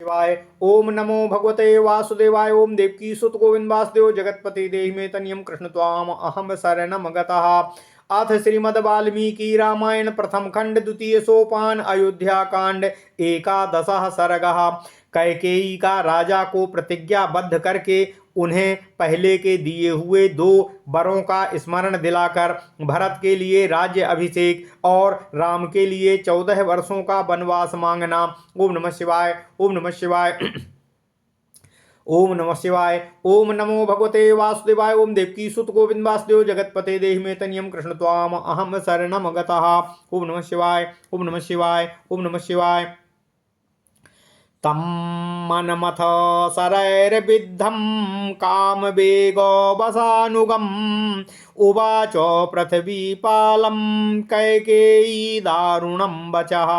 शिवाय। ओम नमो भगवते वासुदेवाय। ओम देवकी सुत गोविंद वासुदेव जगतपति देहि मे तनियम कृष्ण त्वाम अहम शरणम गतः। अथ श्रीमद् वाल्मीकि रामायण प्रथम खंड द्वितीय सोपान अयोध्या कांड एकादशः सर्गः। कैकेयी का राजा को प्रतिज्ञाबद्ध करके उन्हें पहले के दिए हुए 2 वरों का स्मरण दिलाकर भरत के लिए राज्य अभिषेक और राम के लिए 14 वर्षों का वनवास मांगना। ओम नमः शिवाय। ओम नमः शिवाय। ओम नमः शिवाय। ओम नमो भगवते वासुदेवाय। ओम देवकी सुत गोविंद वासुदेव जगतपते देहि मे तनियम कृष्ण त्वाम अहम शरणम गतः। ओम नमः शिवाय। ओम नमः शिवाय। ओम नमः शिवाय। तं मनमथ शरैर्विद्धं कामवेगवसानुगम् उवाच पृथ्वीपालं कैकेयी दारुणं वचः।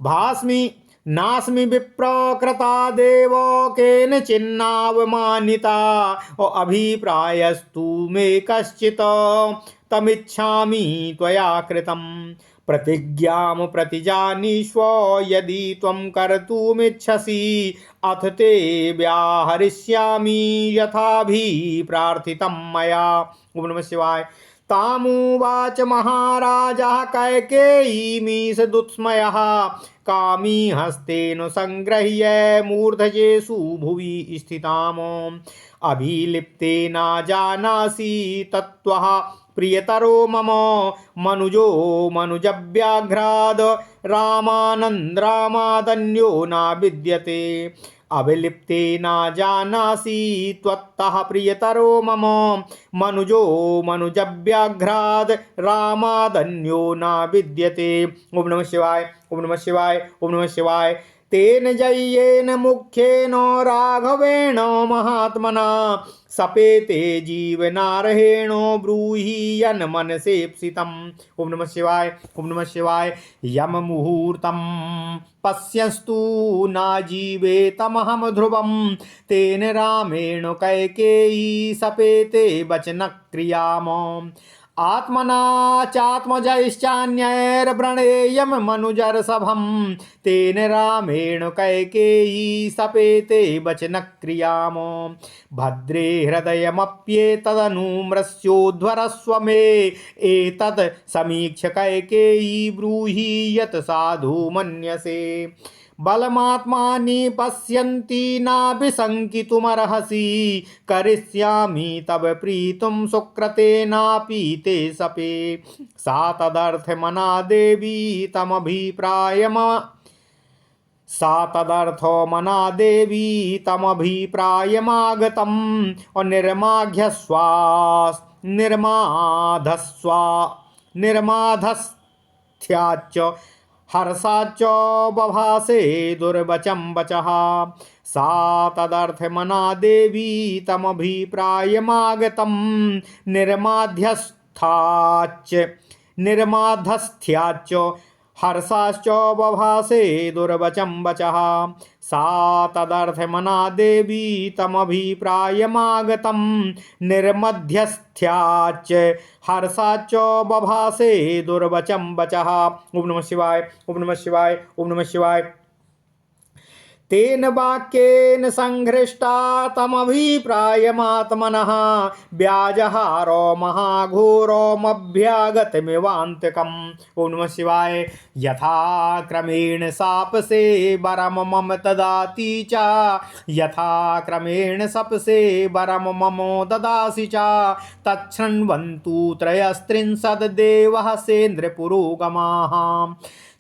भास्मि नास्मि विप्रकृता देव केनचिन्नावमानिता अभिप्रायस्तु मे कश्चित् तमिच्छामि त्वया कृतं। प्रतिज्ञां प्रतिजानीष्व यदि त्वं कर्तुमिच्छसि अथ ते व्याहरिष्यामि यथाभिप्रार्थितं मया। ओम नमः शिवाय। तामुवाच महाराजः कैकेयीमीश दुत्स्मयः कामी हस्तेन संगृह्य मूर्धजेषु भुवि स्थिताम्। अभिलिप्ते न जानासि तत्त्वः प्रियतरो मम मनुजो मनुजव्याघ्राद रामानन्द्रामादन्यो न विद्यते। अभिलिप्ते न जानासि त्वत्तः प्रियतरो मम मनुजो मनुजव्याघ्राद रामादन्यो न विद्यते। ओम नमः शिवाय। ओम नमः शिवाय। ओम नमः शिवाय। तेन जय्येन मुख्येन राघवेण महात्मना सपेते जीवनारहेण ब्रूहि यन्मनसेप्सितम्। ओम नमः शिवाय। ओम नमः शिवाय। यम मुहूर्तं पश्यस्तु न जीवेतमहं ध्रुवं तेन रामेण कैकेयी सपेते वचनक्रियाम्। आत्मना चात्मजैश्चान्यैर्व्रणेयं मनुजरसभं तेन रामेण कैकेयी सपेते वचनक्रियाम्। भद्रे हृदयमप्येतदनुमृस्योध्वरस्व मे एतत् समीक्ष्य कैकेयी ब्रूहि यत् साधु मन्यसे। बलमात्मानि पश्यन्ति नाभिशङ्कितुमर्हसि करिष्यामि तव प्रीतुं सुकृतेनापि ते सपे। सा तदर्थमना देवी तमभिप्रायमागतं निर्माधस्त्याच हर्षाच्च बभासे दुर्वचं वचः। सा तदर्थमना देवी तमभिप्रायमागतं निर्माधस्त्याच हर्षाश्च बभासे दुर्वचं वचः। सा तदर्थमना देवी तमभिप्रायमागतं निर्मध्यस्थ्याच हर्षाच्च बभासे दुर्वचं वचः। ओम नमः शिवाय। ओम नमः शिवाय। ओम नमः शिवाय। तेन वाक्येन संघृष्टा तमभिप्रायमात्मनः व्याजहारो महाघोरोमभ्यागतमिवान्तिकम्। ओम नमः शिवाय। यथा क्रमेण सापसे वरम मम ददाति च यथा क्रमेण सपसे वरम मम ददासि च तच्छृण्वन्तु त्रयस्त्रिंशद् देवः सेन्द्रपुरोगमाः।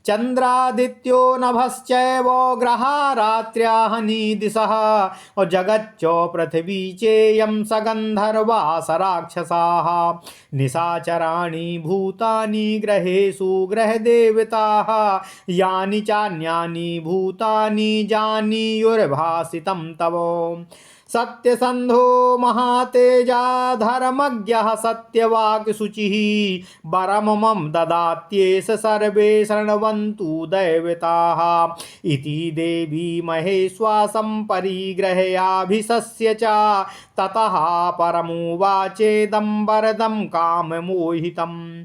चंद्रादित्यो नभश्चैव ग्रहा रात्र्याः निदिशः जगच्च पृथिवी चेयं सगन्धर्वाः राक्षसाः। निशाचराणि भूतानि ग्रहेषु ग्रहदेवताः यानि चान्यानि भूतानि जानीयुर्भासितं तव। सत्यसंधो महातेजा धर्मज्ञः सत्यवाक् शुचिः वरं मम ददात्येष सर्वे शृण्वन्तु दैवताः इति देवी महेश्वासं परिग्रह्याभिशस्य च ततः परमुवाचेदं वरदं काममोहितम्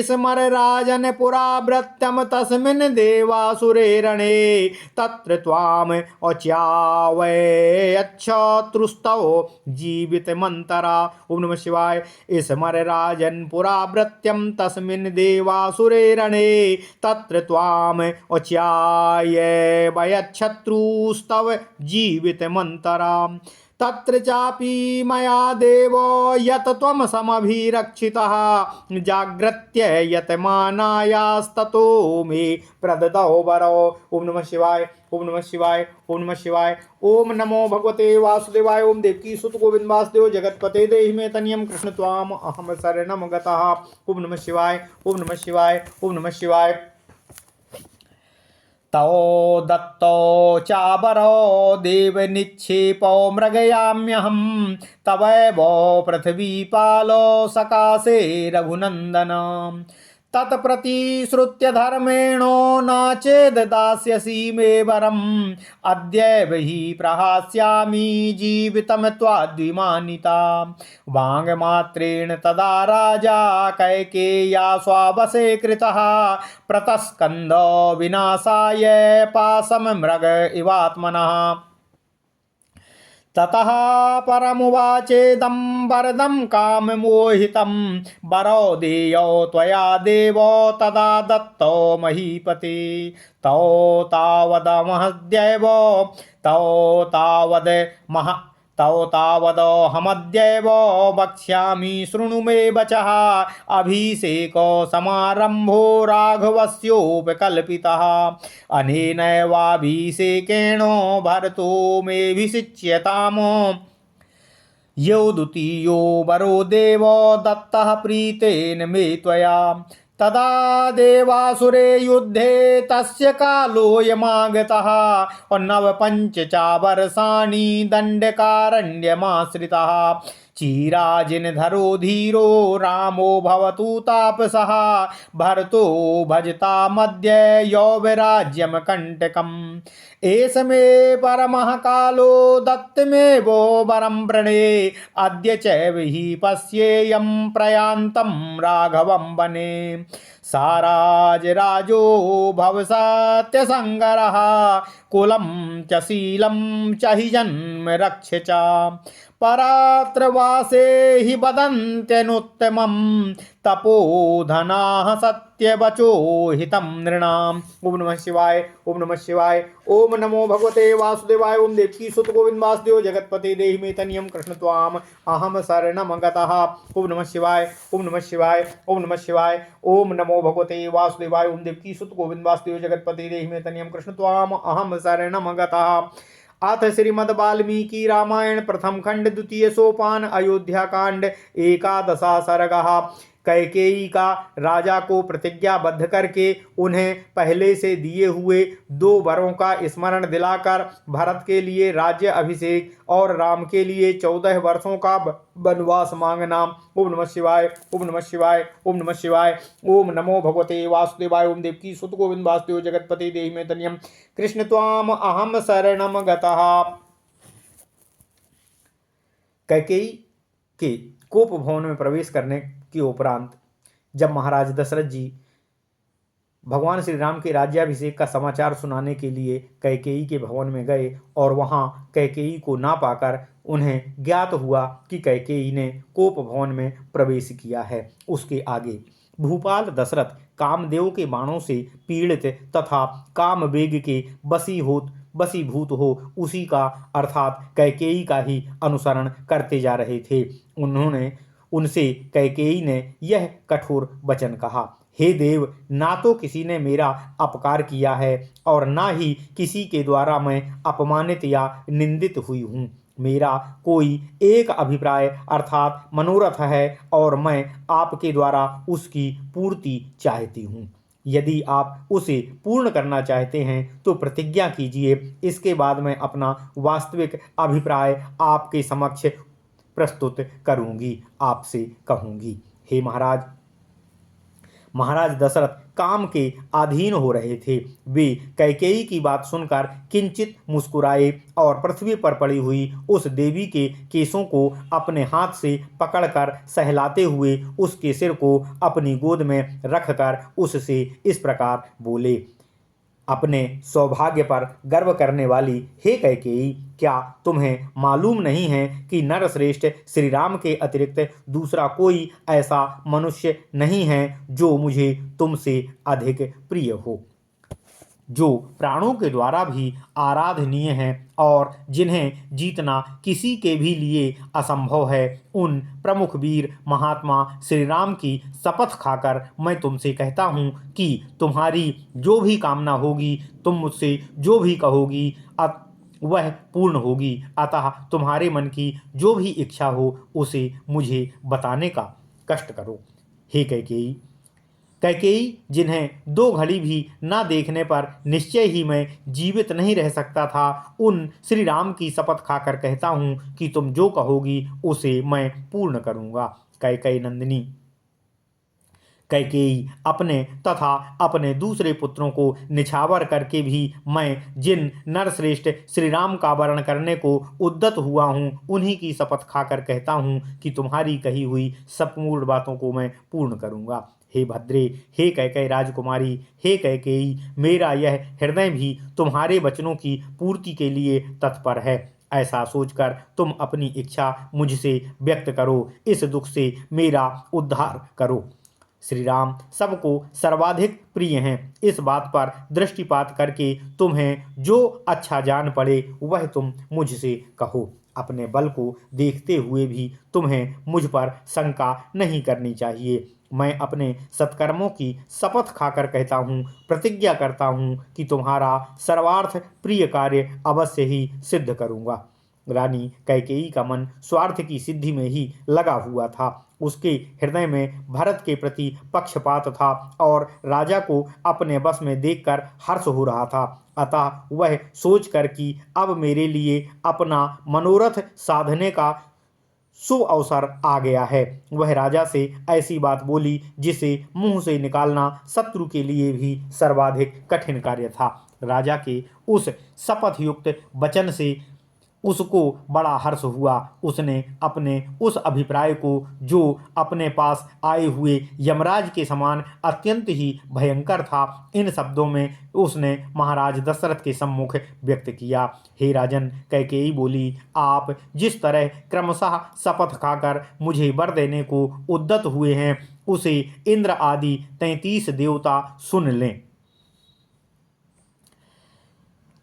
स्मर राजन् पुराव्रत्यं तस्मिन् देवासुरे रणे तत्र त्वाम् अच्यावयच्छत्रुस्तव जीवितमन्तरा। ओम नमः शिवाय। स्मर राजन् पुराव्रत्यं तस्मिन् देवासुरे रणे तत्र त्वाम् अच्यावयच्छत्रुस्तव जीवितमन्तरा। तत्र चापि मया देवो यत त्वं समभिरक्षितः जाग्रत्य यतमानायास्ततो मे प्रददौ वरो। ओम नमः शिवाय। ओम नमः शिवाय। ओम नमः शिवाय। ओम नमो भगवते वासुदेवाय। ओम देवकी सुत गोविंद वासुदेव जगतपते देहि मे तनियम कृष्ण त्वाम अहम शरणम गतः। ओम नमः शिवाय। ओम नमः शिवाय। ओम नमः शिवाय। तौ दत्तो चाबरो देवनिक्षेपो मृगयाम्यहं तवैव पृथ्वीपालो सकाशे रघुनन्दन। तत्प्रतिश्रुत्य धर्मेणो न चेद दास्यसि मे वरम् अद्यैव हि प्रहास्यामि जीवितं त्वाद्विमानिता। वाङ्मात्रेण तदा राजा कैकेय्या स्वावसे कृतः प्रतस्कन्धो विनाशाय पाशं मृग इवात्मनः। ततः परमुवाचेदं वरदं काममोहितं वरो देयो त्वया देवो तदा दत्तो महीपते। तौ तावदमहद्यैव तौ तावदहमद्यैव वक्ष्यामि शृणु मे वचः अभिषेको समारंभो राघवस्योपकल्पितः। अनेनैवाभिषेकेण भरतो मेऽभिषिच्यताम् यो द्वितीयो वरो देवो दत्तः प्रीतेन मे त्वया। तदा देवासुरे युद्धे तस्य कालोऽयमागतः नवपञ्चचा वर्षाणि दण्डकारण्यमाश्रितः। चिराजिनधरो धीरो रामो भवतु तापसः भरतो भजतामद्य यौवराज्यं कण्टकम्। एष मे परमः कालो दत्तमेवो वरं वृणे अद्य चैव हि पश्येयं प्रयान्तं राघवं वने। साराजराजो भवसत्यसङ्गरः कुलं च शीलं च हि जन्म रक्ष च परात्रवासे हि वदन्त्यनुत्तमं तपोधनाः सत्यवचो हितं नृणाम्। ओम नमः शिवाय। ओम नमः शिवाय। ओम नमो भगवते वासुदेवाय। ओम देवकी सुत गोविंद वासुदेव जगतपते देहि मे तनियं कृष्ण त्वाम अहम शरणम गतः। ओम नमः शिवाय। ओम नमः शिवाय। ओम नमः शिवाय। ओम नमो भगवते वासुदेवाय। ओम देवकी सुत गोविंद वासुदेव जगतपते देहि मे तनियं कृष्ण त्वाम अहम शरणम गतः। अथ श्रीमद् वाल्मीकि रामायण प्रथम खंड द्वितीय सोपान अयोध्या कांड एकादशा सर्गः। कैकेयी का राजा को प्रतिज्ञाबद्ध करके उन्हें पहले से दिए हुए 2 वरों का स्मरण दिलाकर भरत के लिए राज्य अभिषेक और राम के लिए 14 वर्षों का वनवास मांगना। ओम नमः शिवाय। ओम नमः शिवाय। ओम नमः शिवाय। ओम नमो भगवते वासुदेवाय। ओम देवकी सुत गोविंद वासुदेव जगतपते देहि मे तनियं कृष्ण त्वाम अहम शरणम गतः। कैकेयी के कोप भवन में प्रवेश करने के उपरांत जब महाराज दशरथ जी भगवान श्री राम के राज्याभिषेक का समाचार सुनाने के लिए कैकेयी के भवन में गए और वहां कैकेयी को ना पाकर उन्हें ज्ञात हुआ कि कैकेयी ने कोप भवन में प्रवेश किया है। उसके आगे भूपाल दशरथ कामदेव के बाणों से पीड़ित तथा काम वेग के बसीभूत हो उसी का अर्थात कैकेयी का ही अनुसरण करते जा रहे थे। उनसे कैकेयी ने यह कठोर वचन कहा, हे देव, ना तो किसी ने मेरा अपकार किया है और ना ही किसी के द्वारा मैं अपमानित या निंदित हुई हूँ। मेरा कोई एक अभिप्राय अर्थात मनोरथ है और मैं आपके द्वारा उसकी पूर्ति चाहती हूँ। यदि आप उसे पूर्ण करना चाहते हैं तो प्रतिज्ञा कीजिए। इसके बाद मैं अपना वास्तविक अभिप्राय आपके समक्ष प्रस्तुत करूंगी, आपसे कहूंगी। हे महाराज, महाराज दशरथ काम के अधीन हो रहे थे। वे कैकेयी की बात सुनकर किंचित मुस्कुराए और पृथ्वी पर पड़ी हुई उस देवी के केसों को अपने हाथ से पकड़कर सहलाते हुए उसके सिर को अपनी गोद में रखकर उससे इस प्रकार बोले। अपने सौभाग्य पर गर्व करने वाली हे कैकेयी, क्या तुम्हें मालूम नहीं है कि नरश्रेष्ठ श्री राम के अतिरिक्त दूसरा कोई ऐसा मनुष्य नहीं है जो मुझे तुमसे अधिक प्रिय हो, जो प्राणों के द्वारा भी आराधनीय हैं और जिन्हें जीतना किसी के भी लिए असंभव है। उन प्रमुख वीर महात्मा श्री राम की शपथ खाकर मैं तुमसे कहता हूँ कि तुम्हारी जो भी कामना होगी, तुम मुझसे जो भी कहोगी, वह पूर्ण होगी। अतः तुम्हारे मन की जो भी इच्छा हो उसे मुझे बताने का कष्ट करो। हे कैकेयी, कैकेयी जिन्हें 2 घड़ी भी न देखने पर निश्चय ही मैं जीवित नहीं रह सकता था, उन श्री राम की शपथ खाकर कहता हूँ कि तुम जो कहोगी उसे मैं पूर्ण करूँगा। कैकेयी नंदिनी कैकेयी, अपने तथा अपने दूसरे पुत्रों को निछावर करके भी मैं जिन नरश्रेष्ठ श्री राम का वर्ण करने को उद्यत हुआ हूँ, उन्हीं की शपथ खाकर कहता हूँ कि तुम्हारी कही हुई संपूर्ण बातों को मैं पूर्ण करूँगा। हे भद्रे, हे कैकेयी राजकुमारी, हे कैकेयी, मेरा यह हृदय भी तुम्हारे वचनों की पूर्ति के लिए तत्पर है। ऐसा सोचकर तुम अपनी इच्छा मुझसे व्यक्त करो, इस दुख से मेरा उद्धार करो। श्री राम सबको सर्वाधिक प्रिय हैं। इस बात पर दृष्टिपात करके तुम्हें जो अच्छा जान पड़े वह तुम मुझसे कहो। अपने बल को देखते हुए भी तुम्हें मुझ पर शंका नहीं करनी चाहिए। मैं अपने सत्कर्मों की शपथ खाकर कहता हूँ, प्रतिज्ञा करता हूँ कि तुम्हारा सर्वार्थ प्रिय कार्य अवश्य ही सिद्ध करूँगा। रानी कैकेयी का मन स्वार्थ की सिद्धि में ही लगा हुआ था। उसके हृदय में भरत के प्रति पक्षपात था और राजा को अपने बस में देखकर हर्ष हो रहा था। अतः वह सोचकर कि अब मेरे लिए अपना मनोरथ साधने का शुभ अवसर आ गया है, वह राजा से ऐसी बात बोली जिसे मुंह से निकालना शत्रु के लिए भी सर्वाधिक कठिन कार्य था। राजा के उस शपथ युक्त वचन से उसको बड़ा हर्ष हुआ। उसने अपने उस अभिप्राय को, जो अपने पास आए हुए यमराज के समान अत्यंत ही भयंकर था, इन शब्दों में उसने महाराज दशरथ के सम्मुख व्यक्त किया। हे राजन, कैकेयी बोली, आप जिस तरह क्रमशः शपथ खाकर मुझे वर देने को उद्यत हुए हैं, उसे इंद्र आदि 33 देवता सुन लें।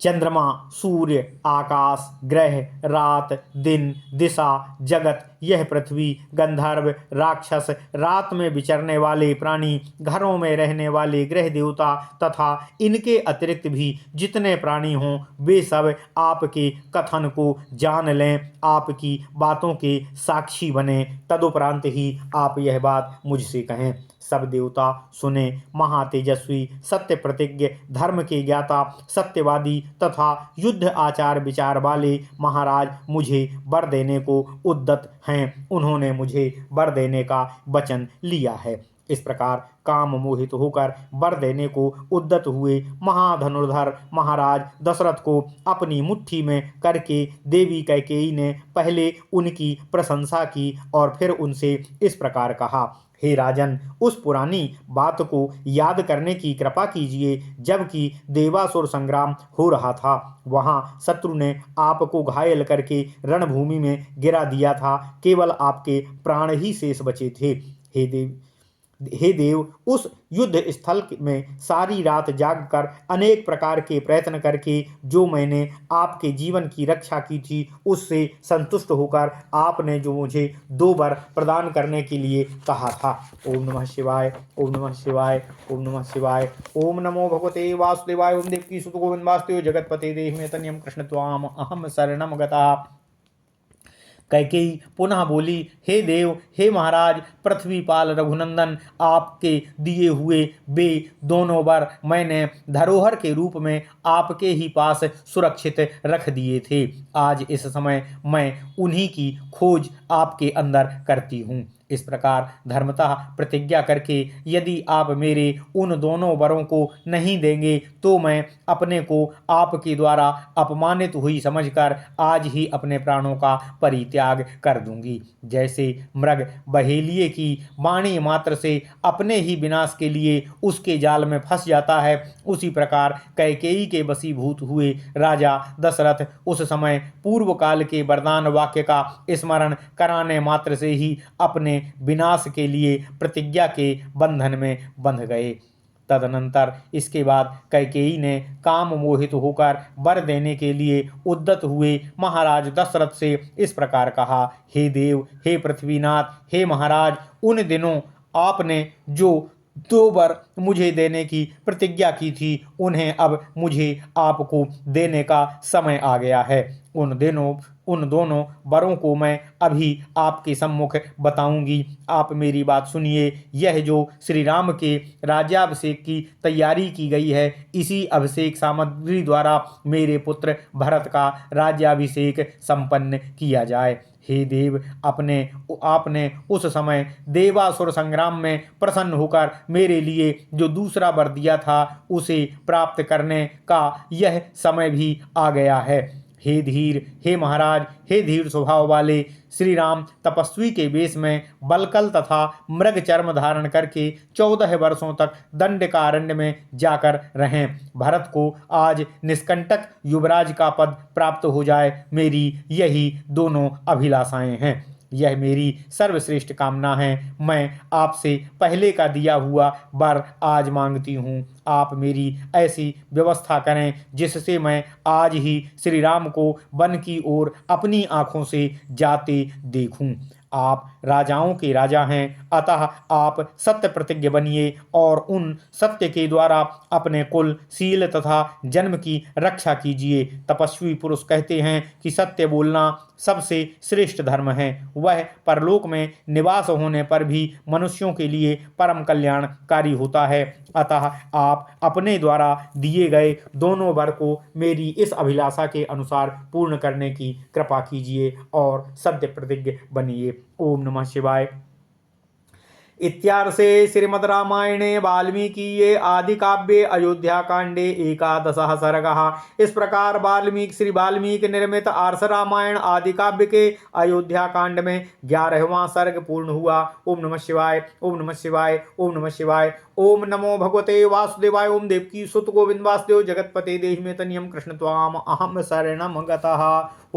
चंद्रमा, सूर्य, आकाश, ग्रह, रात, दिन, दिशा, जगत, यह पृथ्वी, गंधर्व, राक्षस, रात में विचरने वाले प्राणी, घरों में रहने वाले ग्रह देवता तथा इनके अतिरिक्त भी जितने प्राणी हों, वे सब आपके कथन को जान लें, आपकी बातों के साक्षी बने, तदुपरांत ही आप यह बात मुझसे कहें। सब देवता सुने। महातेजस्वी, सत्य प्रतिज्ञ, धर्म के ज्ञाता, सत्यवादी तथा युद्ध आचार विचार वाले महाराज मुझे वर देने को उद्यत हैं। उन्होंने मुझे वर देने का वचन लिया है। इस प्रकार काम मोहित होकर वर देने को उद्यत हुए महाधनुर्धर महाराज दशरथ को अपनी मुट्ठी में करके देवी कैकेयी ने पहले उनकी प्रशंसा की और फिर उनसे इस प्रकार कहा। हे राजन, उस पुरानी बात को याद करने की कृपा कीजिए जबकि देवासुर संग्राम हो रहा था। वहां शत्रु ने आपको घायल करके रणभूमि में गिरा दिया था। केवल आपके प्राण ही शेष बचे थे। हे देव, उस युद्ध स्थल में सारी रात जागकर अनेक प्रकार के प्रयत्न करके जो मैंने आपके जीवन की रक्षा की थी, उससे संतुष्ट होकर आपने जो मुझे 2 वर प्रदान करने के लिए कहा था। ओम नमः शिवाय, ओम नमः शिवाय, ओम नमः शिवाय। ओम नमो भगवते वासुदेवाय। ओम देवकी सुत गोविंद वासुदेव जगतपते देहि में तन्यम कृष्ण त्वाम अहम शरणम गता। कैकेयी पुनः बोली, हे देव, हे महाराज, पृथ्वीपाल रघुनंदन, आपके दिए हुए वे दोनों वर मैंने धरोहर के रूप में आपके ही पास सुरक्षित रख दिए थे। आज इस समय मैं उन्हीं की खोज आपके अंदर करती हूँ। इस प्रकार धर्मतः प्रतिज्ञा करके यदि आप मेरे उन दोनों वरों को नहीं देंगे तो मैं अपने को आपके द्वारा अपमानित हुई समझकर आज ही अपने प्राणों का परित्याग कर दूंगी। जैसे मृग बहेलिए की वाणी मात्र से अपने ही विनाश के लिए उसके जाल में फंस जाता है, उसी प्रकार कैकेयी के वशीभूत हुए राजा दशरथ उस समय पूर्व काल के वरदान वाक्य का स्मरण कराने मात्र से ही अपने विनाश के लिए प्रतिज्ञा के बंधन में बंध गए। तदनंतर इसके बाद कैकेयी ने काम मोहित होकर वर देने के लिए उद्यत हुए महाराज दशरथ से इस प्रकार कहा, हे देव, हे पृथ्वीनाथ, हे महाराज, उन दिनों आपने जो दो वर मुझे देने की प्रतिज्ञा की थी उन्हें अब मुझे आपको देने का समय आ गया है। उन दोनों वरों को मैं अभी आपके सम्मुख बताऊंगी। आप मेरी बात सुनिए। यह जो श्री राम के राज्याभिषेक की तैयारी की गई है, इसी अभिषेक सामग्री द्वारा मेरे पुत्र भरत का राज्याभिषेक संपन्न किया जाए। हे देव, आपने उस समय देवासुर संग्राम में प्रसन्न होकर मेरे लिए जो दूसरा वर दिया था उसे प्राप्त करने का यह समय भी आ गया है। हे धीर, हे महाराज, हे धीर स्वभाव वाले श्री राम तपस्वी के वेश में बलकल तथा मृग चर्म धारण करके 14 वर्षों तक दंडकारण्य में जाकर रहें। भरत को आज निष्कंटक युवराज का पद प्राप्त हो जाए, मेरी यही दोनों अभिलाषाएं हैं। यह मेरी सर्वश्रेष्ठ कामना है। मैं आपसे पहले का दिया हुआ वर आज मांगती हूँ। आप मेरी ऐसी व्यवस्था करें जिससे मैं आज ही श्री राम को वन की ओर अपनी आंखों से जाते देखूं। आप राजाओं के राजा हैं, अतः आप सत्य प्रतिज्ञ बनिए और उन सत्य के द्वारा अपने कुल, शील तथा जन्म की रक्षा कीजिए। तपस्वी पुरुष कहते हैं कि सत्य बोलना सबसे श्रेष्ठ धर्म है। वह परलोक में निवास होने पर भी मनुष्यों के लिए परम कल्याणकारी होता है। अतः आप अपने द्वारा दिए गए दोनों वर को मेरी इस अभिलाषा के अनुसार पूर्ण करने की कृपा कीजिए और सत्य प्रतिज्ञ बनिए। ओम नमः शिवाय। इत्यार्षे श्रीमद् रामायणे वाल्मीकिये आदि काव्ये अयोध्या कांडे 11 सर्गः। इस प्रकार श्री वाल्मीकि निर्मित आर्ष रामायण आदि काव्य के अयोध्या कांड में 11वां सर्ग पूर्ण हुआ। ओम नमः शिवाय, ओम नमः शिवाय, ओम नमः शिवाय। ओम नमो भगवते वासुदेवाय। ओम देवकी सुत गोविंद वासुदेव जगतपते देहि मे तनियम कृष्ण त्वाम अहम शरणम गतः। ओम